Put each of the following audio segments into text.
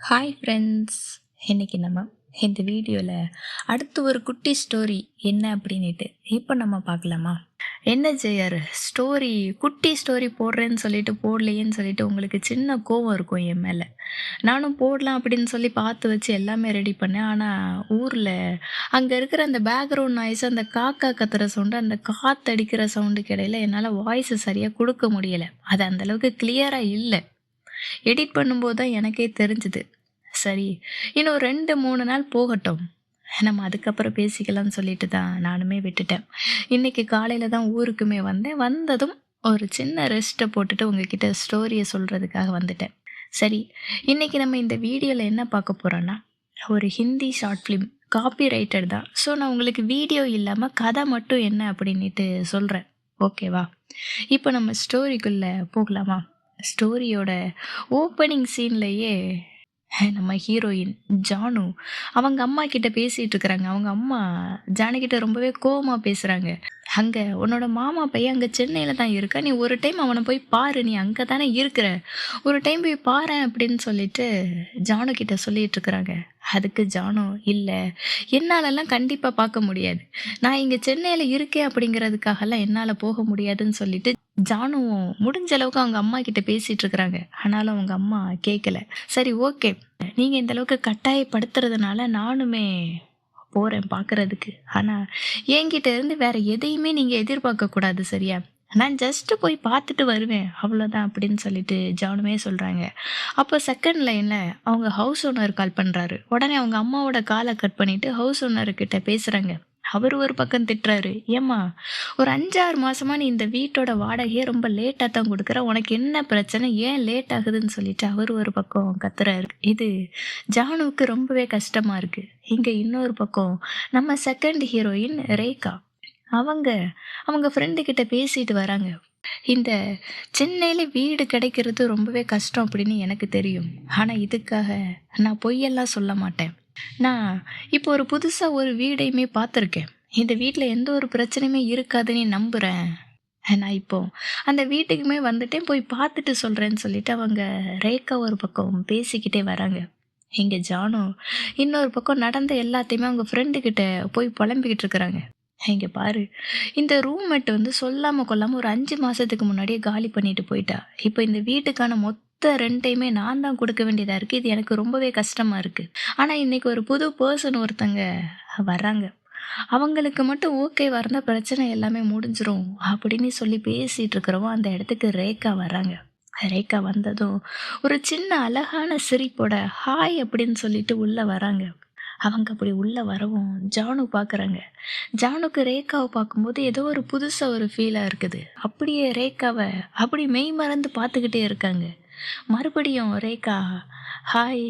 Hi friends. இன்னைக்கு நம்ம இந்த வீடியோவில் அடுத்து ஒரு குட்டி ஸ்டோரி என்ன அப்படின்ட்டு இப்போ நம்ம பார்க்கலாமா? என்ன செய்யாரு ஸ்டோரி, குட்டி ஸ்டோரி போடுறேன்னு சொல்லிட்டு போடலையேன்னு சொல்லிட்டு உங்களுக்கு சின்ன கோவம் இருக்கும் என் மேலே. நானும் போடலாம் அப்படின்னு சொல்லி பார்த்து வச்சு எல்லாமே ரெடி பண்ணேன். ஆனால் ஊரில் அங்கே இருக்கிற அந்த பேக்ரவுண்ட் நாய்ஸ், அந்த காக்கா கத்துற சவுண்டு, அந்த காற்றடிக்கிற சவுண்டுக்கு இடையில என்னால் வாய்ஸை சரியாக கொடுக்க முடியலை. அது அந்தளவுக்கு கிளியராக இல்லை. எடிட் பண்ணும்போது தான் எனக்கே தெரிஞ்சுது. சரி, இன்னும் 2, 3 நாள் போகட்டும். நம்ம அதுக்கப்புறம் பேசிக்கலாம்னு சொல்லிட்டு தான் நானுமே விட்டுட்டேன். இன்னைக்கு காலையில தான் ஊருக்குமே வந்தேன். வந்ததும் ஒரு சின்ன ரெஸ்ட்ட போட்டுட்டு உங்ககிட்ட ஸ்டோரிய சொல்றதுக்காக வந்துட்டேன். சரி, இன்னைக்கு நம்ம இந்த வீடியோல என்ன பார்க்க போறோம்னா, ஒரு Hindi short film. Copyrighted தான். ஸோ நான் உங்களுக்கு வீடியோ இல்லாம கதை மட்டும் என்ன அப்படின்னுட்டு சொல்றேன். ஓகேவா? இப்போ நம்ம ஸ்டோரிக்குள்ள போகலாமா? ஸ்டோரியோட ஓப்பனிங் சீன்லயே நம்ம ஹீரோயின் ஜானு அவங்க அம்மா கிட்ட பேசிட்டு இருக்கிறாங்க. அவங்க அம்மா ஜானு கிட்ட ரொம்பவே கோவமா பேசுறாங்க. அங்க உன்னோட மாமா பையன் அங்க சென்னையில தான் இருக்கா, நீ ஒரு டைம் அவனை போய் பாரு, நீ அங்க தானே இருக்கிற, ஒரு டைம் போய் பாரேன் அப்படின்னு சொல்லிட்டு ஜானு கிட்ட சொல்லிட்டு இருக்கிறாங்க. அதுக்கு ஜானு, இல்ல என்னாலலாம் கண்டிப்பா பார்க்க முடியாது, நான் இங்க சென்னையில இருக்கேன் அப்படிங்கிறதுக்காகலாம் என்னால போக முடியாதுன்னு சொல்லிட்டு ஜானுவும் முடிஞ்ச அளவுக்கு அவங்க அம்மா கிட்ட பேசிட்டு இருக்கிறாங்க. ஆனாலும் அவங்க அம்மா கேட்கல. சரி, ஓகே, நீங்க இந்த அளவுக்கு கட்டாயப்படுத்துறதுனால நானுமே போறேன் பார்க்கறதுக்கு. ஆனா என்கிட்ட இருந்து வேற எதையுமே நீங்க எதிர்பார்க்க கூடாது, சரியா? நான் ஜஸ்ட் போய் பார்த்துட்டு வருவேன், அவ்வளோதான் அப்படின்னு சொல்லிட்டு ஜானுமே சொல்றாங்க. அப்போ செகண்ட் லைன்ல அவங்க ஹவுஸ் ஓனர் கால் பண்றாரு. உடனே அவங்க அம்மாவோட காலை கட் பண்ணிட்டு ஹவுஸ் ஓனர் கிட்ட பேசுறாங்க. அவர் ஒரு பக்கம் திட்டுறாரு. ஏம்மா, ஒரு 5, 6 மாசமா நீ இந்த வீட்டோட வாடகையை ரொம்ப லேட்டா தான் கொடுக்குற, உனக்கு என்ன பிரச்சனை, ஏன் லேட் ஆகுதுன்னு சொல்லிட்டு அவர் ஒரு பக்கம் கத்துறாரு. இது ஜானுவுக்கு ரொம்பவே கஷ்டமா இருக்கு. இங்க இன்னொரு பக்கம் நம்ம செகண்ட் ஹீரோயின் ரேகா, அவங்க அவங்க ஃப்ரெண்டு கிட்ட பேசிட்டு வராங்க. இந்த சென்னையில வீடு கிடைக்கிறது ரொம்பவே கஷ்டம் அப்படின்னு எனக்கு தெரியும். ஆனா இதுக்காக நான் பொய்யெல்லாம் சொல்ல மாட்டேன். நான் இப்போ ஒரு புதுசா ஒரு வீடையுமே பார்த்துருக்கேன். இந்த வீட்ல எந்த ஒரு பிரச்சனையுமே இருக்காதுன்னு நம்புறேன். நான் இப்போ அந்த வீட்டுக்குமே வந்துட்டேன், போய் பார்த்துட்டு சொல்றேன்னு சொல்லிட்டு அவங்க ரேகா ஒரு பக்கம் பேசிக்கிட்டே வராங்க. இங்க ஜானு இன்னொரு பக்கம் நடந்த எல்லாத்தையுமே அவங்க ஃப்ரெண்டு கிட்ட போய் புலம்பிக்கிட்டு இருக்கிறாங்க. இங்க பாரு, இந்த ரூம்மேட் வந்து சொல்லாம கொள்ளாம ஒரு 5 மாசத்துக்கு முன்னாடியே காலி பண்ணிட்டு போயிட்டா. இப்போ இந்த வீட்டுக்கான மொத்த ரெண்டையுமே நான் தான் கொடுக்க வேண்டியதா இருக்கு. இது எனக்கு ரொம்பவே கஷ்டமா இருக்கு. ஆனா இன்னைக்கு ஒரு புது பர்சன் ஒருத்தங்க வர்றாங்க. அவங்களுக்கு மட்டும் ஓகேவா இருந்தா பிரச்சனை எல்லாமே முடிஞ்சிரும் அப்படின்னு சொல்லி பேசிட்டு இருக்கிறவோ அந்த இடத்துக்கு ரேகா வர்றாங்க. ரேகா வந்ததும் ஒரு சின்ன அழகான சிரிப்போட ஹாய் அப்படின்னு சொல்லிட்டு உள்ள வராங்க. அவங்க அப்படி உள்ள வரவும் ஜானு பார்க்குறாங்க. ஜானுக்கு ரேகாவை பார்க்கும்போது ஏதோ ஒரு புதுசா ஒரு ஃபீலா இருக்குது. அப்படியே ரேகாவ அப்படி மெய் மறந்து பார்த்துக்கிட்டே இருக்காங்க. மறுபடியும் ரேகா, ஹாய்,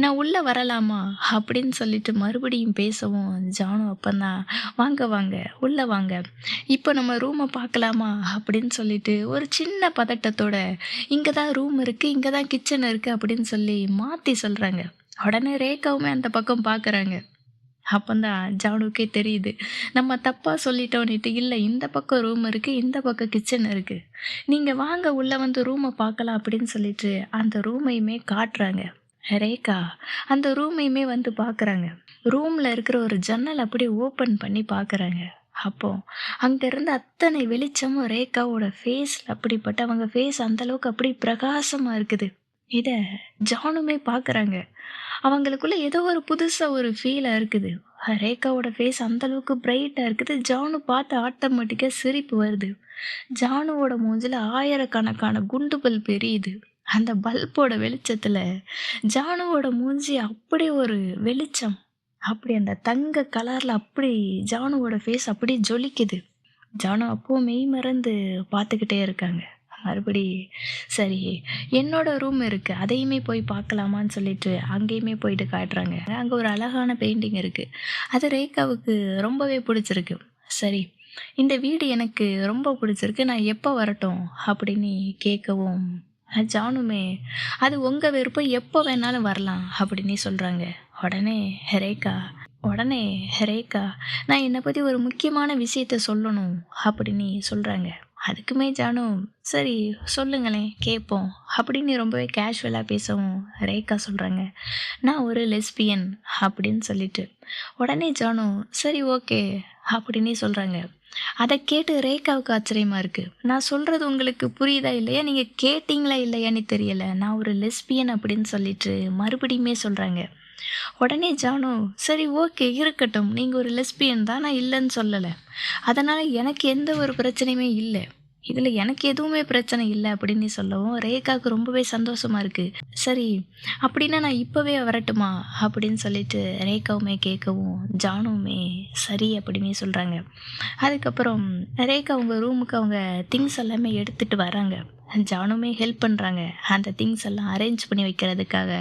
நான் உள்ள வரலாமா அப்படின்னு சொல்லிட்டு மறுபடியும் பேசவும் ஜானு அப்பந்தான், வாங்க வாங்க உள்ள வாங்க, இப்போ நம்ம ரூமை பார்க்கலாமா அப்படின்னு சொல்லிட்டு ஒரு சின்ன பதட்டத்தோட, இங்கே தான் ரூம் இருக்குது, இங்கே தான் கிச்சன் இருக்குது அப்படின்னு சொல்லி மாற்றி சொல்கிறாங்க. உடனே ரேகாவுமே அந்த பக்கம் பார்க்குறாங்க. அப்பந்தான் ஜானுக்கே தெரியுது, நம்ம தப்பா சொல்லிட்டோன்னுட்டு. இல்ல, இந்த பக்கம் ரூம் இருக்கு, இந்த பக்கம் கிச்சன் இருக்கு, நீங்க வாங்க உள்ள வந்து ரூமை பார்க்கலாம் அப்படின்னு சொல்லிட்டு அந்த ரூமையுமே காட்டுறாங்க. ரேகா அந்த ரூமையுமே வந்து பார்க்குறாங்க. ரூம்ல இருக்கிற ஒரு ஜன்னல் அப்படியே ஓப்பன் பண்ணி பார்க்குறாங்க. அப்போ அங்க இருந்த அத்தனை வெளிச்சமும் ரேகாவோட ஃபேஸ்ல அப்படிப்பட்ட, அவங்க ஃபேஸ் அந்த அளவுக்கு அப்படி பிரகாசமா இருக்குது. இத ஜானுமே பார்க்குறாங்க. அவங்களுக்குள்ள ஏதோ ஒரு புதுசா ஒரு ஃபீலா இருக்குது. ரேகாவோட ஃபேஸ் அந்த அளவுக்கு பிரைட்டா இருக்குது. ஜானு பார்த்து ஆட்டோமேட்டிக்கா சிரிப்பு வருது. ஜானுவோட மூஞ்சில ஆயிரக்கணக்கான குண்டு பல்ப் எரியுது. அந்த பல்போட வெளிச்சத்துல ஜானுவோட மூஞ்சி அப்படி ஒரு வெளிச்சம். அப்படி அந்த தங்க கலர்ல அப்படி ஜானுவோட ஃபேஸ் அப்படி ஜொலிக்குது. ஜானு அப்போ மெய் மறந்து பார்த்துக்கிட்டே இருக்காங்க. மறுபடி சரி, என்னோட ரூம் இருக்கு, அதையுமே போய் பார்க்கலாமான்னு சொல்லிட்டு அங்கேயுமே போயிட்டு காட்டுறாங்க. அங்கே ஒரு அழகான பெயிண்டிங் இருக்கு. அது ரேகாவுக்கு ரொம்பவே பிடிச்சிருக்கு. சரி, இந்த வீடு எனக்கு ரொம்ப பிடிச்சிருக்கு, நான் எப்போ வரட்டும் அப்படின்னு கேட்கவும் ஜானுமே, அது உங்க விருப்பம், எப்போ வேணாலும் வரலாம் அப்படின்னு சொல்றாங்க. உடனே ரேகா உடனே ரேகா நான் என்னை பற்றி ஒரு முக்கியமான விஷயத்த சொல்லணும் அப்படின்னு சொல்கிறாங்க. அதுக்குமே ஜானு, "சரி சொல்லுங்களேன் கேட்போம்" அப்படின்னு ரொம்பவே கேஷுவலா பேசவும், ரேகா சொல்றாங்க, "நான் ஒரு லெஸ்பியன்" அப்படின்னு சொல்லிட்டு. உடனே ஜானு, "சரி ஓகே" அப்படின்னே சொல்றாங்க. அத கேட்டு ரேகாவுக்கு ஆச்சரியமா இருக்கு. "நான் சொல்றது உங்களுக்கு புரியுதா இல்லையா? நீங்க கேட்டீங்களா இல்லையான்னு தெரியல. நான் ஒரு லெஸ்பியன்" அப்படின்னு சொல்லிட்டு மறுபடியுமே சொல்றாங்க. உடனே ஜானு, "சரி ஓகே இருக்கட்டும். நீங்க ஒரு லெஸ்பியன் தான். நான் இல்லன்னு சொல்லல. அதனால எனக்கு எந்த ஒரு பிரச்சனையுமே இல்ல. இதுல எனக்கு எதுவுமே பிரச்சனை இல்ல" அப்படின்னு சொல்லவும், ரேகாவுக்கு ரொம்பவே சந்தோஷமா இருக்கு. "சரி, அப்படின்னா நான் இப்பவே வரட்டுமா?" அப்படின்னு சொல்லிட்டு ரேகாவுமே கேட்கவும், ஜானுவுமே சரி அப்படின்னே சொல்றாங்க. அதுக்கப்புறம் ரேகா அவங்க ரூமுக்கு அவங்க திங்ஸ் எல்லாமே எடுத்துட்டு வராங்க. ஜானுமே ஹெல்ப் பண்றாங்க. அந்த திங்ஸ் எல்லாம் அரேஞ்ச் பண்ணி வைக்கிறதுக்காக.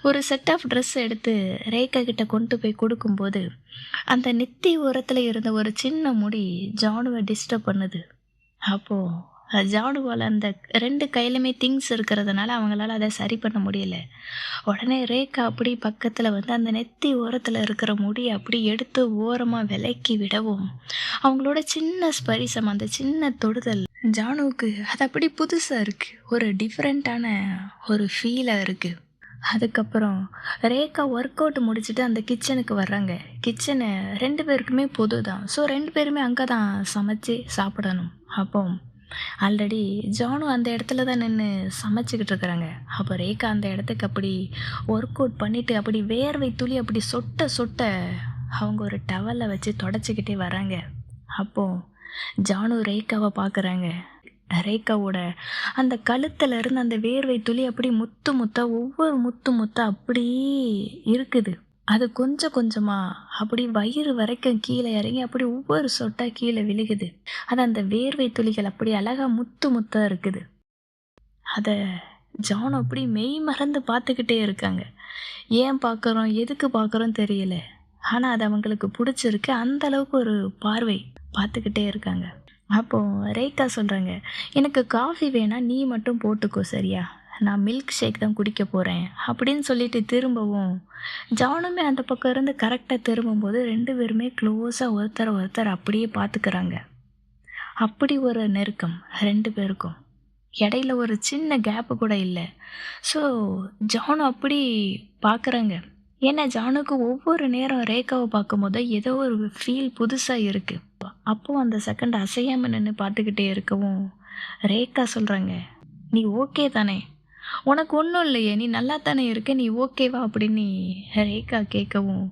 ஒரு செட் ஆஃப் ட்ரெஸ் எடுத்து ரேகா கிட்ட கொண்டு போய் கொடுக்கும்போது, அந்த நெத்தி ஓரத்துல இருந்த ஒரு சின்ன முடி ஜானுவ டிஸ்டர்ப் பண்ணுது. அப்போ ஜானுவால அந்த 2 கையிலுமே திங்ஸ் இருக்கிறதுனால அவங்களால அத சரி பண்ண முடியல. உடனே ரேகா அப்படி பக்கத்துல வந்து அந்த நெத்தி ஓரத்துல இருக்கிற முடிய அப்படி எடுத்து ஓரமா விலக்கி விடவும், அவங்களோட சின்ன ஸ்பரிசம், அந்த சின்ன தொடுதல் ஜானுவுக்கு அது அப்படி புதுசா இருக்கு. ஒரு டிஃப்ரெண்ட்டான ஒரு ஃபீலா இருக்கு. அதுக்கப்புறம் ரேகா ஒர்க் அவுட் முடிச்சுட்டு அந்த கிச்சனுக்கு வர்றாங்க. கிச்சனு 2 பேருக்குமே பொது தான். ஸோ 2 பேருமே அங்க தான் சமைச்சு சாப்பிடணும். அப்போ ஆல்ரெடி ஜானு அந்த இடத்துல தான் நின்னு சமைச்சுக்கிட்டு இருக்கிறாங்க. அப்போ ரேகா அந்த இடத்துக்கு அப்படி ஒர்க் அவுட் பண்ணிட்டு அப்படி வேர்வை துளி அப்படி சொட்ட சொட்ட அவங்க ஒரு டவல வச்சு தொடச்சிக்கிட்டே வராங்க. அப்போ ஜானு ரேகாவ பார்க்குறாங்க. ரேகாவோட அந்த கழுத்துல இருந்து அந்த வேர்வை துளி அப்படி முத்து முத்தா ஒவ்வொரு முத்து முத்தா அப்படியே இருக்குது. அது கொஞ்சம் கொஞ்சமா அப்படி வயிறு வரைக்கும் கீழே இறங்கி அப்படி ஒவ்வொரு சொட்டா கீழே விழுகுது. அது அந்த வேர்வை துளிகள் அப்படி அழகா முத்து முத்தா இருக்குது. அத ஜான் அப்படி மெய் மறந்து பார்த்துக்கிட்டே இருக்காங்க. ஏன் பார்க்குறோம், எதுக்கு பார்க்குறோம் தெரியல. ஆனா அது அவங்களுக்கு புடிச்சிருக்கு. அந்த அளவுக்கு ஒரு பார்வை பார்த்துக்கிட்டே இருக்காங்க. அப்போ ரேகா சொல்றாங்க, "எனக்கு காஃபி வேணா நீ மட்டும் போட்டுக்கோ சரியா? நான் மில்க் ஷேக் தான் குடிக்க போறேன்" அப்படின்னு சொல்லிட்டு திரும்பவும், ஜானுமே அந்த பக்கம் இருந்து கரெக்ட்டா திரும்பும்போது 2 பேருமே க்ளோஸா ஒருத்தர ஒருத்தர் அப்படியே பார்த்துக்கிறாங்க. அப்படி ஒரு நெருக்கம் 2 பேருக்கும். இடையில ஒரு சின்ன கேப் கூட இல்ல. ஸோ ஜானு அப்படி பார்க்குறாங்க. ஏன்னா ஜானுக்கு ஒவ்வொரு நேரம் ரேகாவ பார்க்கும்போது ஏதோ ஒரு ஃபீல் புதுசா இருக்கு. அப்போ அந்த செகண்ட் அசையாம நின்னு பார்த்துக்கிட்டே இருக்கவும், ரேகா சொல்றாங்க, "நீ ஓகே தானே? உனக்கு ஒண்ணும் இல்லையே! நீ நல்லா தானே இருக்க. நீ ஓகேவா?" அப்படின்னு ரேகா கேட்கவும்,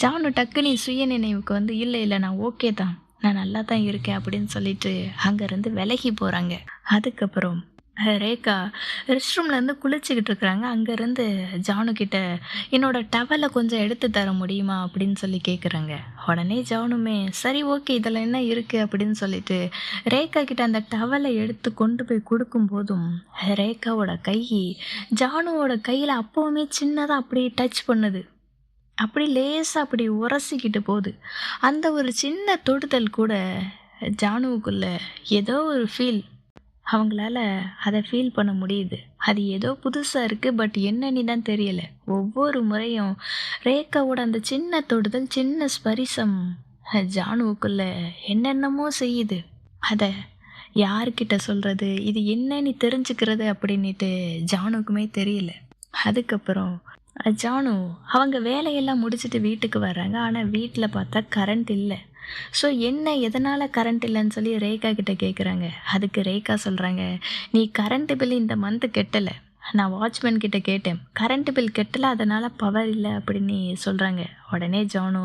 ஜானு டக்குனு சுய நினைவுக்கு வந்து, "இல்ல, இல்ல நான் ஓகே தான். நான் நல்லா தான் இருக்கேன்" அப்படின்னு சொல்லிட்டு அங்கருந்து விலகி போறாங்க. அதுக்கப்புறம் ரேகா ரெஸ்ட் ரூம்லேருந்து குளிச்சுக்கிட்டு இருக்கிறாங்க. அங்கேருந்து ஜானு கிட்ட, "என்னோட டவல கொஞ்சம் எடுத்து தர முடியுமா?" அப்படின்னு சொல்லி கேட்குறாங்க. உடனே ஜானுமே, "சரி ஓகே இதில என்ன இருக்கு?" அப்படின்னு சொல்லிட்டு ரேகா கிட்ட அந்த டவல எடுத்து கொண்டு போய் குடுக்கும்போதும், ரேகாவோட கை ஜானுவோட கையில அப்பவுமே சின்னதா அப்படியே டச் பண்ணுது. அப்படி லேசா அப்படி உரசிக்கிட்டு போகுது. அந்த ஒரு சின்ன தொடுதல் கூட ஜானுவுக்குள்ள ஏதோ ஒரு ஃபீல் அவங்களால அத ஃபீல் பண்ண முடியுது. அது ஏதோ புதுசா இருக்கு. பட் என்னன்னு தான் தெரியல. ஒவ்வொரு முறையும் ரேகாவோட அந்த சின்ன தொடுதல், சின்ன ஸ்பரிசம் ஜானுவுக்குள்ள என்னென்னமோ செய்யுது. அத யார்கிட்ட சொல்றது? இது என்னன்னு தெரிஞ்சுக்கிறது அப்படின்னுட்டு ஜானுக்குமே தெரியல. அதுக்கப்புறம் ஜானு அவங்க வேலையெல்லாம் முடிச்சுட்டு வீட்டுக்கு வர்றாங்க. ஆனா வீட்ல பார்த்தா கரண்ட் இல்ல. ஸோ என்ன எதனால கரண்ட் இல்லன்னு சொல்லி ரேகா கிட்ட கேட்குறாங்க. அதுக்கு ரேகா சொல்றாங்க, "நீ கரண்ட் பில் இந்த மந்த் கட்டல. நான் வாட்ச்மேன் கிட்ட கேட்டேன். கரண்ட் பில் கட்டல அதனால பவர் இல்ல" அப்படின்னு சொல்றாங்க. உடனே ஜானு,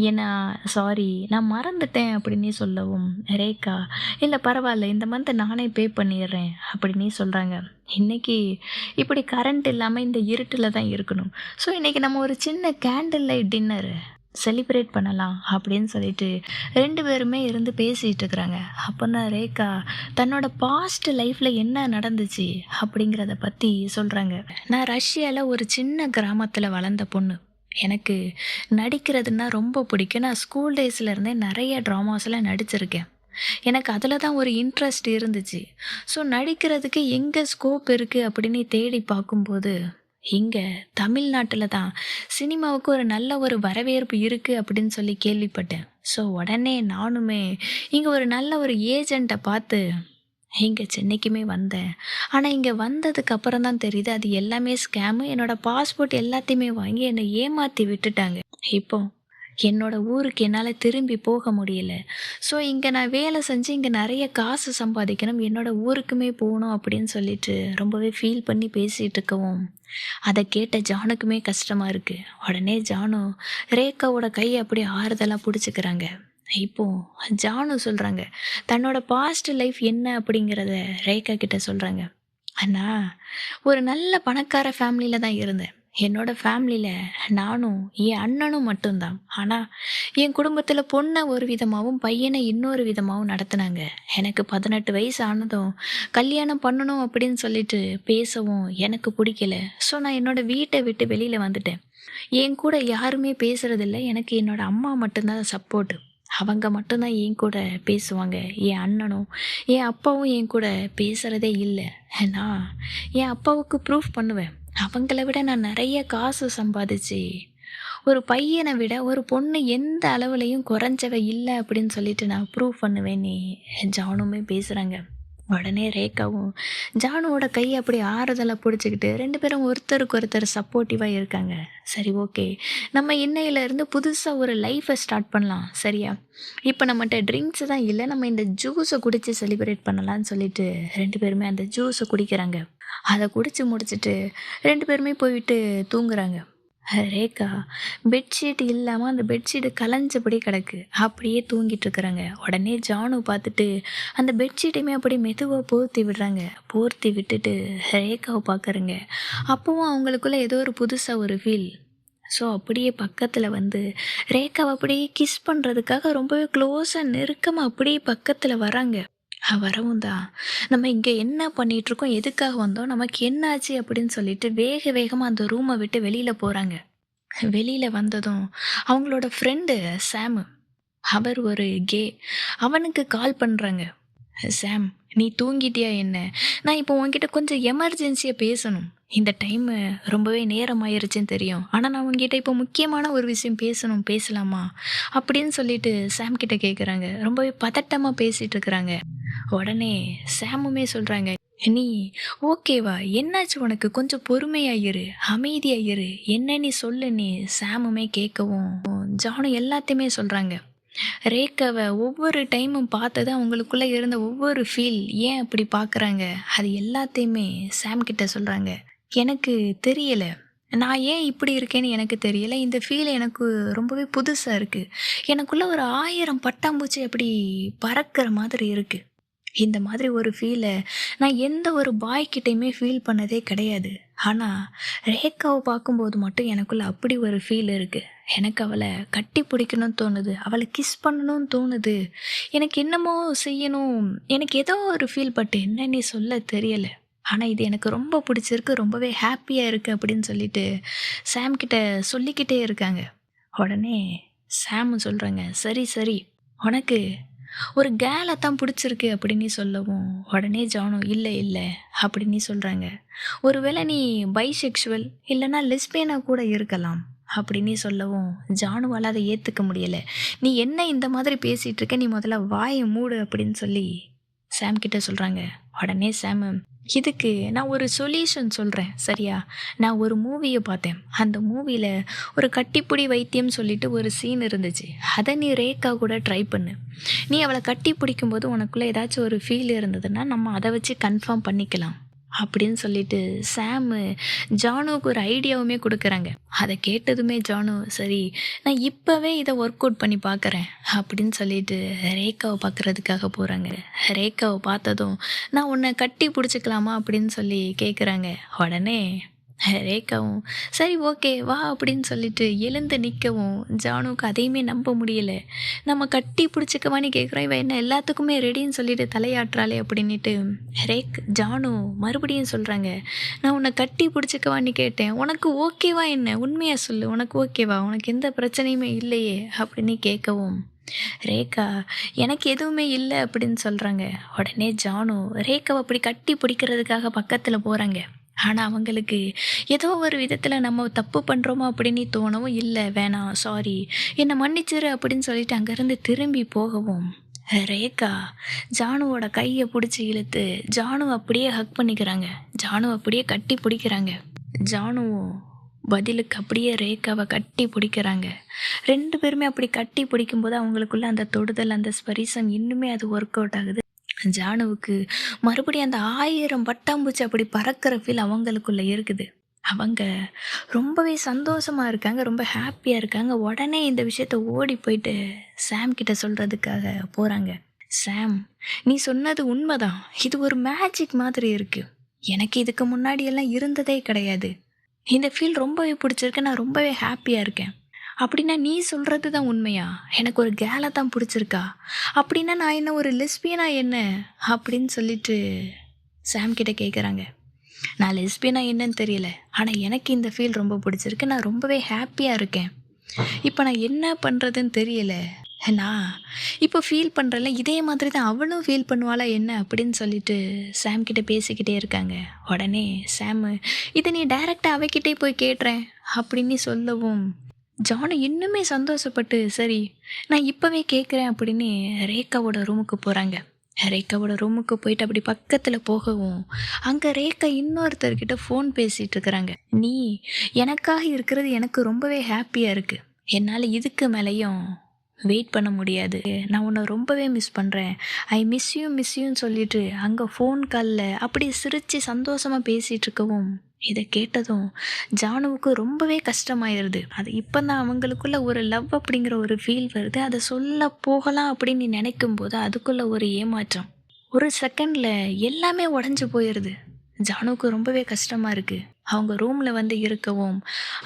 ஏன்னா சாரி நான் மறந்துட்டேன்" அப்படின்னு சொல்லவும், ரேகா, "இல்ல பரவாயில்ல இந்த மந்த் நானே பே பண்ணிடுறேன்" அப்படின்னு சொல்றாங்க. இன்னைக்கு இப்படி கரண்ட் இல்லாம இந்த இருட்டுல தான் இருக்கணும். ஸோ இன்னைக்கு நம்ம ஒரு சின்ன கேண்டில் லைட் டின்னர் செலிப்ரேட் பண்ணலாம் அப்படின்னு சொல்லிட்டு 2 பேருமே இருந்து பேசிட்டு இருக்கிறாங்க. அப்பதான் ரேகா தன்னோட பாஸ்ட் லைஃப்ல என்ன நடந்துச்சு அப்படிங்கிறத பத்தி சொல்றாங்க. "நான் ரஷ்யால ஒரு சின்ன கிராமத்துல வளர்ந்த பொண்ணு. எனக்கு நடிக்கிறதுன்னா ரொம்ப பிடிக்கும். நான் ஸ்கூல் டேஸ்ல இருந்தே நிறைய ட்ராமாஸ்ல நடிச்சிருக்கேன். எனக்கு அதில தான் ஒரு இன்ட்ரெஸ்ட் இருந்துச்சு. ஸோ நடிக்கிறதுக்கு எங்க ஸ்கோப் இருக்கு அப்படின்னு தேடி பார்க்கும்போது, இங்க தமிழ்நாட்டுல தான் சினிமாவுக்கு ஒரு நல்ல ஒரு வரவேற்பு இருக்கு அப்படின்னு சொல்லி கேள்விப்பட்டேன். ஸோ உடனே நானுமே இங்கே ஒரு நல்ல ஒரு ஏஜெண்ட்டை பார்த்து இங்கே சென்னைக்குமே வந்தேன். ஆனால் இங்கே வந்ததுக்கு அப்புறம் தான் தெரியுது அது எல்லாமே ஸ்கேமு. என்னோடய பாஸ்போர்ட் எல்லாத்தையுமே வாங்கி என்னை ஏமாற்றி விட்டுட்டாங்க. இப்போ என்னோட ஊருக்கு என்னால் திரும்பி போக முடியல. ஸோ இங்கே நான் வேலை செஞ்சு இங்கே நிறைய காசு சம்பாதிக்கணும், என்னோட ஊருக்குமே போகணும் அப்படின்னு சொல்லிட்டு ரொம்பவே ஃபீல் பண்ணி பேசிகிட்டு இருக்கவும், அதை கேட்ட ஜானுக்குமே கஷ்டமாக இருக்குது. உடனே ஜானு ரேகாவோட கையை அப்படியே ஆறுதலாக பிடிச்சிக்கிறாங்க. இப்போ ஜானு சொல்கிறாங்க தன்னோட பாஸ்ட் லைஃப் என்ன அப்படிங்கிறத ரேகா கிட்ட சொல்கிறாங்க. அண்ணா, ஒரு நல்ல பணக்கார ஃபேமிலியில் தான் இருந்தேன். என்னோட ஃபேமிலியில் நானும் என் அண்ணனும் மட்டும்தான். ஆனால் என் குடும்பத்தில் பொண்ணை ஒரு விதமாகவும் பையனை இன்னொரு விதமாகவும் நடத்துனாங்க. எனக்கு 18 வயசு ஆனதும் கல்யாணம் பண்ணணும் அப்படின்னு சொல்லிட்டு பேசவும் எனக்கு பிடிக்கல. ஸோ நான் என்னோட வீட்டை விட்டு வெளியில் வந்துட்டேன். என் கூட யாருமே பேசுறதில்ல. எனக்கு என்னோட அம்மா மட்டும்தான் சப்போர்ட்டு. அவங்க மட்டும்தான் என் கூட பேசுவாங்க. என் அண்ணனும் என் அப்பாவும் என் கூட பேசுகிறதே இல்லை. நான் என் அப்பாவுக்கு ப்ரூஃப் பண்ணுவேன். அவங்கள விட நான் நிறைய காசு சம்பாதிச்சு ஒரு பையனை விட ஒரு பொண்ணு எந்த அளவுலையும் குறைஞ்சவ இல்லை அப்படின்னு சொல்லிட்டு நான் ப்ரூவ் பண்ணுவேன்னு ஜானுமே பேசுகிறாங்க. உடனே ரேகாவும் ஜானுவோட கையை அப்படி ஆறுதலாக பிடிச்சிக்கிட்டு 2 பேரும் ஒருத்தருக்கு ஒருத்தர் சப்போர்ட்டிவாக இருக்காங்க. சரி, ஓகே, நம்ம இன்னையிலேருந்து புதுசாக ஒரு லைஃப்பை ஸ்டார்ட் பண்ணலாம். சரியா, இப்போ நம்மகிட்ட ட்ரிங்க்ஸு தான் இல்லை, நம்ம இந்த ஜூஸை குடித்து செலிப்ரேட் பண்ணலான்னு சொல்லிட்டு 2 பேருமே அந்த ஜூஸை குடிக்கிறாங்க. அதை குடித்து முடிச்சுட்டு 2 பேருமே போயிட்டு தூங்குறாங்க. ரேகா பெட்ஷீட் இல்லாமல் அந்த பெட்ஷீட்டு கலைஞ்சபடி கிடக்கு. அப்படியே தூங்கிட்டு இருக்கிறாங்க. உடனே ஜானு பார்த்துட்டு அந்த பெட்ஷீட்டையுமே அப்படியே மெதுவாக போர்த்தி விடுறாங்க. போர்த்தி விட்டுட்டு ரேகாவை பார்க்குறங்க. அப்போவும் அவங்களுக்குள்ள ஏதோ ஒரு புதுசாக ஒரு ஃபீல். ஸோ அப்படியே பக்கத்தில் வந்து ரேகாவை அப்படியே கிஸ் பண்ணுறதுக்காக ரொம்பவே க்ளோஸாக நெருக்கமாக அப்படியே பக்கத்தில் வராங்க. வரவும் தான் நம்ம இங்கே என்ன பண்ணிகிட்ருக்கோம், எதுக்காக வந்தோம், நமக்கு என்ன ஆச்சு அப்படின்னு சொல்லிட்டு வேக வேகமாக அந்த ரூமை விட்டு வெளியில் போகிறாங்க. வெளியில் வந்ததும் அவங்களோட ஃப்ரெண்டு சாமு, அவர் ஒரு கே, அவனுக்கு கால் பண்ணுறாங்க. சாம், நீ தூங்கிட்டியா என்ன? நான் இப்போ உன்கிட்ட கொஞ்சம் எமர்ஜென்சியாக பேசணும். இந்த டைமு ரொம்பவே நேரம் ஆயிருச்சுன்னு தெரியும், ஆனால் நான் உங்ககிட்ட இப்போ முக்கியமான ஒரு விஷயம் பேசணும், பேசலாமா அப்படின்னு சொல்லிட்டு சாம் கிட்ட கேட்குறாங்க. ரொம்பவே பதட்டமாக பேசிகிட்டு இருக்கிறாங்க. உடனே சாமுமே சொல்கிறாங்க, நீ ஓகேவா, என்னாச்சு உனக்கு, கொஞ்சம் பொறுமையாயிரு, அமைதியாயிரு, என்ன நீ சொல்லு நீ. சாமுமே கேட்கவும் ஜானு எல்லாத்தையுமே சொல்கிறாங்க. ரேகாவை ஒவ்வொரு டைமும் பார்த்தது அவங்களுக்குள்ளே இருந்த ஒவ்வொரு ஃபீல், ஏன் அப்படி பார்க்குறாங்க, அது எல்லாத்தையுமே சாம் கிட்ட சொல்கிறாங்க. எனக்கு தெரியலை, நான் ஏன் இப்படி இருக்கேன்னு எனக்கு தெரியலை. இந்த ஃபீல் எனக்கு ரொம்பவே புதுசாக இருக்குது. எனக்குள்ளே ஒரு 1000 பட்டாம்பூச்சி அப்படி பறக்கிற மாதிரி இருக்குது. இந்த மாதிரி ஒரு ஃபீலை நான் எந்த ஒரு பாய்கிட்டையுமே ஃபீல் பண்ணதே கிடையாது. ஆனால் ரேகாவை பார்க்கும்போது மட்டும் எனக்குள்ளே அப்படி ஒரு ஃபீல் இருக்குது. எனக்கு அவளை கட்டி பிடிக்கணும்னு தோணுது, அவளை கிஸ் பண்ணணும்னு தோணுது, எனக்கு என்னமோ செய்யணும், எனக்கு ஏதோ ஒரு ஃபீல், பட் என்னன்னு சொல்ல தெரியலை. ஆனால் இது எனக்கு ரொம்ப பிடிச்சிருக்கு, ரொம்பவே ஹாப்பியாக இருக்குது அப்படின்னு சொல்லிட்டு சாம் கிட்ட சொல்லிக்கிட்டே இருக்காங்க. உடனே சாம் சொல்கிறாங்க, சரி சரி, உனக்கு ஒரு கேலை தான் பிடிச்சிருக்கு அப்படின்னு சொல்லவும் உடனே ஜானு இல்லை இல்லை அப்படின்னு சொல்கிறாங்க. ஒருவேளை நீ பைசெக்ஷுவல் இல்லைன்னா லெஸ்பியனாக கூட இருக்கலாம் அப்படின்னு சொல்லவும் ஜானுவால் அதை ஏற்றுக்க முடியலை. நீ என்ன இந்த மாதிரி பேசிகிட்டு இருக்க, நீ முதல்ல வாயை மூடு அப்படின்னு சொல்லி சாம் கிட்ட சொல்கிறாங்க. உடனே சாம், இதுக்கு நான் ஒரு சொல்யூஷன் சொல்கிறேன், சரியா? நான் ஒரு மூவியை பார்த்தேன். அந்த மூவியில் ஒரு கட்டிப்பிடி வைத்தியம் சொல்லிட்டு ஒரு சீன் இருந்துச்சு. அதை நீ ரேகா கூட ட்ரை பண்ணு. நீ அவளை கட்டி பிடிக்கும்போது உனக்குள்ளே ஏதாச்சும் ஒரு ஃபீல் இருந்ததுன்னா நம்ம அதை வச்சு கன்ஃபார்ம் பண்ணிக்கலாம் அப்படின்னு சொல்லிட்டு சாமு ஜானுவுக்கு ஒரு ஐடியாவுமே கொடுக்குறாங்க. அதை கேட்டதுமே ஜானு, சரி நான் இப்போவே இதை ஒர்க் அவுட் பண்ணி பார்க்குறேன் அப்படின்னு சொல்லிட்டு ரேகாவை பார்க்குறதுக்காக போகிறாங்க. ரேகாவை பார்த்ததும் நான் உன்னை கட்டி பிடிச்சிக்கலாமா அப்படின்னு சொல்லி கேட்குறாங்க. உடனே ரேகாவும் சரி ஓகே வா அப்படின்னு சொல்லிட்டு எழுந்து நிற்கவும் ஜானுவுக்கு அதையுமே நம்ப முடியலை. நம்ம கட்டி பிடிச்சிக்கவான்னு கேட்குறோம், இவன் என்ன எல்லாத்துக்குமே ரெடின்னு சொல்லிட்டு தலையாட்டுறாளே அப்படின்ட்டு ஜானு மறுபடியும் சொல்கிறாங்க, நான் உன்னை கட்டி பிடிச்சிக்கவான்னு கேட்டேன், உனக்கு ஓகேவா என்ன, உண்மையாக சொல்லு, உனக்கு ஓகேவா, உனக்கு எந்த பிரச்சனையுமே இல்லையே அப்படின்னு கேட்கவும் ரேகா எனக்கு எதுவுமே இல்லை அப்படின்னு சொல்கிறாங்க. உடனே ஜானு ரேகாவை அப்படி கட்டி பிடிக்கிறதுக்காக பக்கத்தில் போகிறாங்க. ஆனால் அவங்களுக்கு ஏதோ ஒரு விதத்தில் நம்ம தப்பு பண்ணுறோமோ அப்படின்னு தோணவும், இல்லை வேணாம் சாரி என்னை மன்னிச்சிரு அப்படின்னு சொல்லிட்டு அங்கேருந்து திரும்பி போகவும், ரேகா ஜானுவோட கையை பிடிச்சி இழுத்து ஜானு அப்படியே ஹக் பண்ணிக்கிறாங்க. ஜானு அப்படியே கட்டி பிடிக்கிறாங்க. ஜானுவும் பதிலுக்கு அப்படியே ரேகாவை கட்டி பிடிக்கிறாங்க. 2 பேருமே அப்படி கட்டி பிடிக்கும்போது அவங்களுக்குள்ள அந்த தொடுதல், அந்த ஸ்பரிசம் இன்னுமே அது ஒர்க் அவுட் ஆகுது. ஜானுவுக்கு மறுபடியும் அந்த 1000 பட்டாம்பூச்சி அப்படி பறக்கிற ஃபீல் அவங்களுக்குள்ள இருக்குது. அவங்க ரொம்பவே சந்தோஷமா இருக்காங்க, ரொம்ப ஹாப்பியாக இருக்காங்க. உடனே இந்த விஷயத்த ஓடி போயிட்டு சாம் கிட்ட சொல்கிறதுக்காக போகிறாங்க. சாம், நீ சொன்னது உண்மைதான். இது ஒரு மேஜிக் மாதிரி இருக்கு. எனக்கு இதுக்கு முன்னாடி எல்லாம் இருந்ததே கிடையாது. இந்த ஃபீல் ரொம்பவே பிடிச்சிருக்கு. நான் ரொம்பவே ஹாப்பியாக இருக்கேன். அப்படின்னா நீ சொல்கிறது தான் உண்மையா? எனக்கு ஒரு கேலை தான் பிடிச்சிருக்கா? அப்படின்னா நான் என்ன ஒரு லெஸ்பியனா என்ன? அப்படின்னு சொல்லிட்டு சாம் கிட்ட கேட்குறாங்க. நான் லெஸ்பியனா என்னன்னு தெரியல, ஆனால் எனக்கு இந்த ஃபீல் ரொம்ப பிடிச்சிருக்கு. நான் ரொம்பவே ஹாப்பியாக இருக்கேன். இப்போ நான் என்ன பண்ணுறதுன்னு தெரியல. நான் இப்போ ஃபீல் பண்ணுறேன்ல, இதே மாதிரி தான் அவளும் ஃபீல் பண்ணுவாளா என்ன அப்படின்னு சொல்லிட்டு சாம் கிட்ட பேசிக்கிட்டே இருக்காங்க. உடனே சாமு, இதை நீ டைரெக்டாக அவகிட்டே போய் கேட்டுறேன் அப்படின்னு சொல்லவும், ஜானு இன்னுமே சந்தோஷப்பட்டு சரி நான் இப்போவே கேட்குறேன் அப்படின்னு ரேகாவோட ரூமுக்கு போகிறாங்க. ரேகாவோட ரூமுக்கு போயிட்டு அப்படி பக்கத்தில் போகவும், அங்கே ரேகா இன்னொருத்தர்கிட்ட ஃபோன் பேசிகிட்டு இருக்கிறாங்க. நீ எனக்காக இருக்கிறது எனக்கு ரொம்பவே ஹாப்பியாக இருக்குது. என்னால் இதுக்கு மேலேயும் வெயிட் பண்ண முடியாது. நான் உன்னை ரொம்பவே மிஸ் பண்ணுறேன். ஐ மிஸ் யூன்னு சொல்லிட்டு அங்கே ஃபோன் காலில் அப்படி சிரித்து சந்தோஷமாக பேசிகிட்டு இருக்கவும், இதை கேட்டதும் ஜானுவுக்கு ரொம்பவே கஷ்டமாயிருது. அது இப்போ தான் அவங்களுக்குள்ள ஒரு லவ் அப்படிங்கிற ஒரு ஃபீல் வருது. அதை சொல்ல போகலாம் அப்படின்னு நினைக்கும் போது அதுக்குள்ள ஒரு ஏமாற்றம். ஒரு செகண்டில் எல்லாமே உடஞ்சி போயிடுது. ஜானுவுக்கு ரொம்பவே கஷ்டமாக இருக்குது. அவங்க ரூமில் வந்து இருக்கவும்,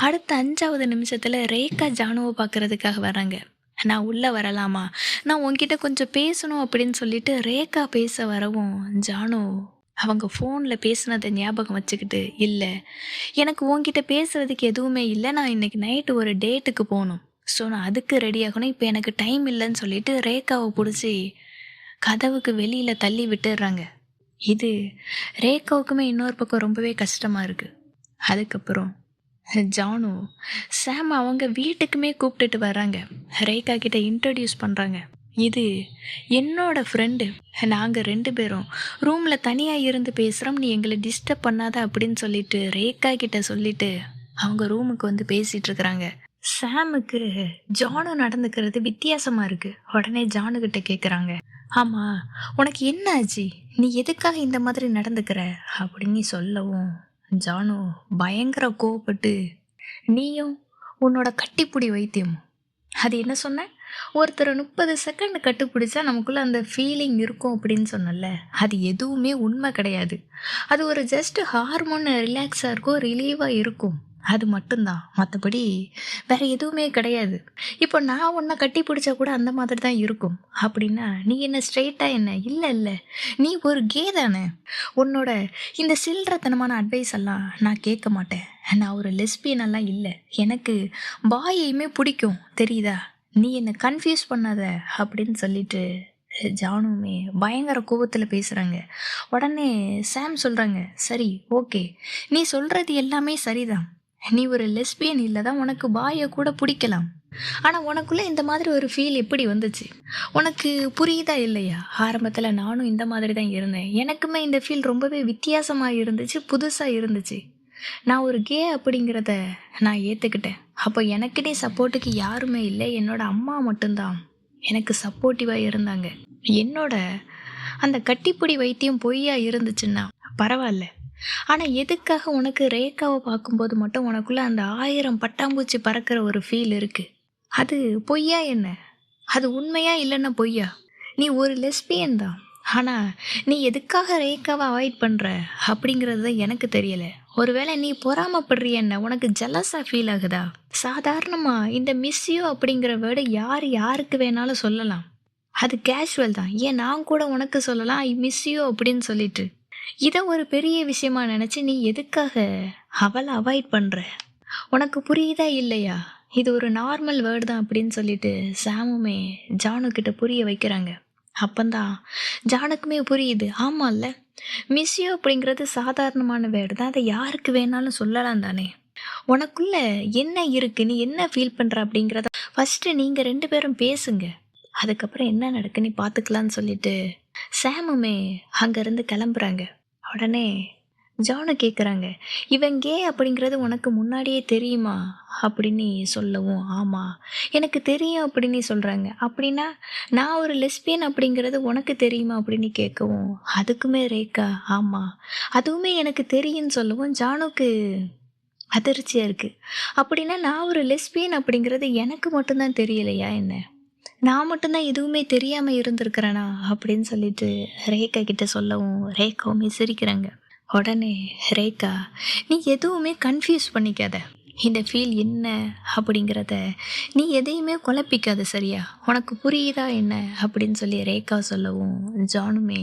அடுத்த 5வது நிமிஷத்தில் ரேகா ஜானுவை பார்க்குறதுக்காக வராங்க. நான் உள்ளே வரலாமா, நான் உன்கிட்ட கொஞ்சம் பேசணும் அப்படின்னு சொல்லிட்டு ரேகா பேச வரவும், ஜானு அவங்க ஃபோனில் பேசுனதை ஞாபகம் வச்சுக்கிட்டு, இல்லை எனக்கு உன்கிட்ட பேசுகிறதுக்கு எதுவுமே இல்லை, நான் இன்றைக்கி நைட்டு ஒரு டேட்டுக்கு போகணும், ஸோ நான் அதுக்கு ரெடி ஆகணும், இப்போ எனக்கு டைம் இல்லைன்னு சொல்லிட்டு ரேகாவை பிடிச்சி கதவுக்கு வெளியில் தள்ளி விட்டுடுறாங்க. இது ரேகாவுக்குமே இன்னொரு பக்கம் ரொம்பவே கஷ்டமாக இருக்குது. அதுக்கப்புறம் ஜானு சாம் அவங்க வீட்டுக்குமே கூப்பிட்டுட்டு வராங்க. ரேகா கிட்ட இன்ட்ரடியூஸ் பண்ணுறாங்க. இது என்னோட ஃப்ரெண்டு, நாங்கள் 2 பேரும் ரூமில் தனியாக இருந்து பேசுகிறோம், நீ எங்களை டிஸ்டர்ப் பண்ணாத அப்படின்னு சொல்லிட்டு ரேகா கிட்ட சொல்லிட்டு அவங்க ரூமுக்கு வந்து பேசிகிட்டு இருக்கிறாங்க. சாமுக்கு ஜானு நடந்துக்கிறது வித்தியாசமாக இருக்குது. உடனே ஜானு கிட்ட கேட்குறாங்க, ஆமாம் உனக்கு என்ன ஆச்சு, நீ எதுக்காக இந்த மாதிரி நடந்துக்கிற அப்படின்னு சொல்லவும், ஜானு பயங்கர கோவப்பட்டு, நீயும் உன்னோட கட்டிப்புடி வைத்தியமும், அது என்ன சொன்ன, ஒருத்தரை 30 செகண்ட் கட்டுப்பிடிச்சா நமக்குள்ள அந்த ஃபீலிங் இருக்கும் அப்படின்னு சொன்னல, அது எதுவுமே உண்மை கிடையாது. அது ஒரு ஜஸ்ட் ஹார்மோன் ரிலாக்ஸாக இருக்கும், ரிலீவாக இருக்கும், அது மட்டும்தான். மற்றபடி வேற எதுவுமே கிடையாது. இப்போ நான் உன்னை கட்டி பிடிச்சா கூட அந்த மாதிரி தான் இருக்கும். அப்படின்னா நீ என்ன ஸ்ட்ரெயிட்டாக என்ன, இல்லை இல்லை நீ ஒரு கே தானே. உன்னோட இந்த சில்லறத்தனமான அட்வைஸ் எல்லாம் நான் கேட்க மாட்டேன். நான் ஒரு லெஸ்பியன் எல்லாம் இல்லை, எனக்கு பாயையுமே பிடிக்கும் தெரியுதா, நீ என்னை கன்ஃபியூஸ் பண்ணாத அப்படின்னு சொல்லிட்டு ஜானுமே பயங்கர கோபத்தில் பேசுகிறாங்க. உடனே சாம் சொல்கிறாங்க, சரி ஓகே நீ சொல்கிறது எல்லாமே சரிதான், நீ ஒரு லெஸ்பியன் இல்லை தான், உனக்கு பாயை கூட பிடிக்கலாம், ஆனால் உனக்குள்ளே இந்த மாதிரி ஒரு ஃபீல் எப்படி வந்துச்சு, உனக்கு புரியுதா இல்லையா. ஆரம்பத்தில் நானும் இந்த மாதிரி தான் இருந்தேன், எனக்குமே இந்த ஃபீல் ரொம்பவே வித்தியாசமாக இருந்துச்சு, புதுசாக இருந்துச்சு. நான் ஒரு கே அப்படிங்கிறத நான் ஏற்றுக்கிட்டேன். அப்போ எனக்குனே சப்போர்ட்டுக்கு யாருமே இல்லை, என்னோட அம்மா மட்டும்தான் எனக்கு சப்போர்ட்டிவாக இருந்தாங்க. என்னோட அந்த கட்டிப்பிடி வைத்தியம் பொய்யா இருந்துச்சுன்னா பரவாயில்ல, ஆனால் எதுக்காக உனக்கு ரேகாவை பார்க்கும்போது மட்டும் உனக்குள்ளே அந்த 1000 பட்டாம்பூச்சி பறக்கிற ஒரு ஃபீல் இருக்குது, அது பொய்யா என்ன, அது உண்மையா இல்லைன்னா பொய்யா. நீ ஒரு லெஸ்பியன் தான், ஆனால் நீ எதுக்காக ரேகாவை அவாய்ட் பண்ணுற அப்படிங்கிறது தான் எனக்கு தெரியலை. ஒருவேளை நீ பொறாமப்படுறிய என்ன, உனக்கு ஜலஸாக ஃபீல் ஆகுதா. சாதாரணமாக இந்த மிஸ் யூ அப்படிங்கிற வேர்டை யார் யாருக்கு வேணாலும் சொல்லலாம், அது கேஷுவல் தான். ஏன் நான் கூட உனக்கு சொல்லலாம் ஐ மிஸ் யூ அப்படின்னு சொல்லிட்டு. இதை ஒரு பெரிய விஷயமா நினச்சி நீ எதுக்காக அவளை அவாய்ட் பண்ணுற, உனக்கு புரியுதா இல்லையா, இது ஒரு நார்மல் வேர்டு தான் அப்படின்னு சொல்லிட்டு சாமுமே ஜானு கிட்ட புரிய வைக்கிறாங்க. அப்பந்தான் ஜானுக்குமே புரியுது, ஆமாம்ல மிஸ் யூ அப்படிங்கிறது சாதாரணமான வேர்டு தான். அதை யாருக்கு வேணாலும் சொல்லலாம் தானே! உனக்குள்ள என்ன இருக்கு? நீ என்ன ஃபீல் பண்ற? அப்படிங்கிறத ஃபர்ஸ்ட்டு நீங்க 2 பேரும் பேசுங்க. அதுக்கப்புறம் என்ன நடக்குன்னு பார்த்துக்கலான்னு சொல்லிட்டு, சாமுமே அங்கருந்து கிளம்புறாங்க. உடனே ஜானு கேட்குறாங்க, "இவன் கே அப்படிங்கிறது உனக்கு முன்னாடியே தெரியுமா?" அப்படின்னு சொல்லவும், "ஆமா, எனக்கு தெரியும்" அப்படின்னு சொல்றாங்க. "அப்படின்னா, நான் ஒரு லெஸ்பியன் அப்படிங்கிறது உனக்கு தெரியுமா?" அப்படின்னு கேட்கவும், அதுக்குமே ரேகா, "ஆமா, அதுவுமே எனக்கு தெரியும்ன்னு" சொல்லவும், ஜானுக்கு அதிர்ச்சியா இருக்கு. "அப்படின்னா நான் ஒரு லெஸ்பியன் அப்படிங்கிறது எனக்கு மட்டும் தான் தெரியலையா என்ன? நான் மட்டும் தான் எதுவுமே தெரியாம இருந்திருக்கிறேனா?" அப்படின்னு சொல்லிட்டு ரேகா கிட்ட சொல்லவும், ரேகாவுமே சிரிக்கிறாங்க. உடனே ரேகா, "நீ எதுவுமே கன்ஃப்யூஸ் பண்ணிக்காத. இந்த ஃபீல் என்ன அப்படிங்கிறத நீ எதையுமே குழப்பிக்காத சரியா? உனக்கு புரியுதா என்ன?" அப்படின்னு சொல்லி ரேகா சொல்லவும், ஜானுமே,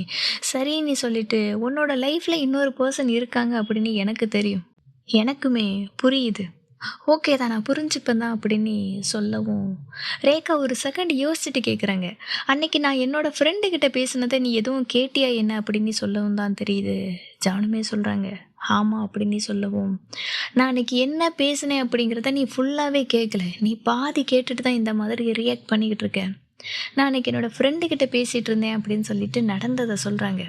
"சரின்னு சொல்லிட்டு உன்னோட லைஃப்ல இன்னொரு பெர்சன் இருக்காங்க அப்படின்னு எனக்கு தெரியும். எனக்குமே புரியுது. ஓகே தான், நான் புரிஞ்சுப்பேன் தான்" அப்படின்னு சொல்லவும், ரேகா ஒரு செகண்ட் யோசிச்சுட்டு கேட்குறாங்க, "அன்னைக்கு நான் என்னோட ஃப்ரெண்டு கிட்ட பேசினத நீ எதுவும் கேட்டியா என்ன?" அப்படின்னு சொல்லவும் தான் தெரியுது. ஜானுமே சொல்கிறாங்க, "ஆமா" அப்படின்னு சொல்லவும், "நான் அன்னைக்கு என்ன பேசினேன் அப்படிங்கிறத நீ ஃபுல்லாகவே கேட்கல. நீ பாதி கேட்டுட்டு தான் இந்த மாதிரி ரியாக்ட் பண்ணிக்கிட்டு இருக்க. நான் அன்னைக்கு என்னோட ஃப்ரெண்டு கிட்ட பேசிகிட்டு இருந்தேன்" அப்படின்னு சொல்லிட்டு நடந்ததை சொல்கிறாங்க.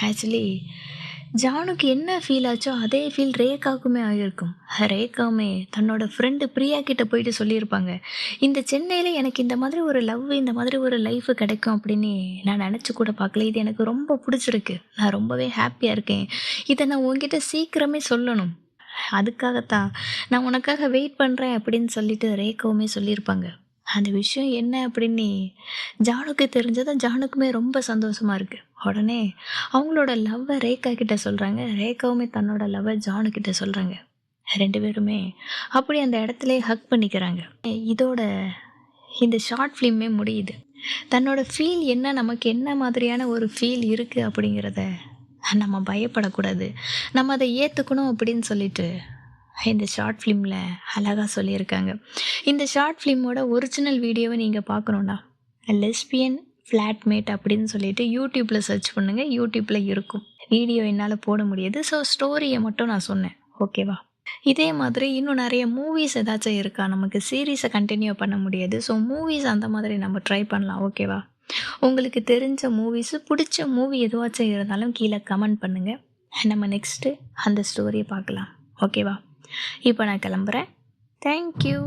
ஆக்சுவலி ஜானுக்கு என்ன ஃபீல் ஆச்சோ அதே ஃபீல் ரேகாவுக்குமே ஆகியிருக்கும். ரேகாவுமே தன்னோட ஃப்ரெண்டு பிரியா கிட்ட போயிட்டு சொல்லியிருப்பாங்க, "இந்த சென்னையில எனக்கு இந்த மாதிரி ஒரு லவ், இந்த மாதிரி ஒரு லைஃப் கிடைக்கும் அப்படின்னு நான் நினச்சி கூட பார்க்கல. இது எனக்கு ரொம்ப பிடிச்சிருக்கு. நான் ரொம்பவே ஹாப்பியாக இருக்கேன். இதை நான் உன்கிட்ட சீக்கிரமே சொல்லணும். அதுக்காகத்தான் நான் உனக்காக வெயிட் பண்ணுறேன்" அப்படின்னு சொல்லிட்டு ரேகாவுமே சொல்லியிருப்பாங்க. அந்த விஷயம் என்ன அப்படின்னு ஜானுக்கு தெரிஞ்சதும் ஜானுக்குமே ரொம்ப சந்தோஷமா இருக்கு. உடனே அவங்களோட லவ்வை ரேகா கிட்ட சொல்கிறாங்க. ரேகாவுமே தன்னோட லவ்வை ஜானு கிட்ட சொல்கிறாங்க. 2 பேருமே அப்படி அந்த இடத்துலயே ஹக் பண்ணிக்கிறாங்க. இதோட இந்த ஷார்ட் ஃபிலிமே முடியுது. தன்னோட ஃபீல் என்ன, நமக்கு என்ன மாதிரியான ஒரு ஃபீல் இருக்குது அப்படிங்கிறத நம்ம பயப்படக்கூடாது. நம்ம அதை ஏற்றுக்கணும் அப்படின்னு சொல்லிட்டு இந்த ஷார்ட் ஃபிலிமில் அழகாக சொல்லியிருக்காங்க. இந்த ஷார்ட் ஃபிலிமோட ஒரிஜினல் வீடியோவை நீங்கள் பார்க்கணுன்னா லெஸ்பியன் ஃப்ளாட்மேட் அப்படின்னு சொல்லிட்டு யூடியூப்பில் சர்ச் பண்ணுங்கள். யூடியூப்பில் இருக்கும். வீடியோ என்னால் போட முடியாது. ஸோ ஸ்டோரியை மட்டும் நான் சொன்னேன். ஓகேவா? இதே மாதிரி இன்னும் நிறைய மூவிஸ் ஏதாச்சும் இருக்கா? நமக்கு சீரீஸை கண்டினியூ பண்ண முடியாது. ஸோ மூவிஸ் அந்த மாதிரி நம்ம ட்ரை பண்ணலாம். ஓகேவா? உங்களுக்கு தெரிஞ்ச மூவிஸு, பிடிச்ச மூவி எதுவாச்சும் இருந்தாலும் கீழே கமெண்ட் பண்ணுங்கள். நம்ம நெக்ஸ்ட்டு அந்த ஸ்டோரியை பார்க்கலாம். ஓகேவா? இப்போ நான் கிளம்புறேன். Thank you.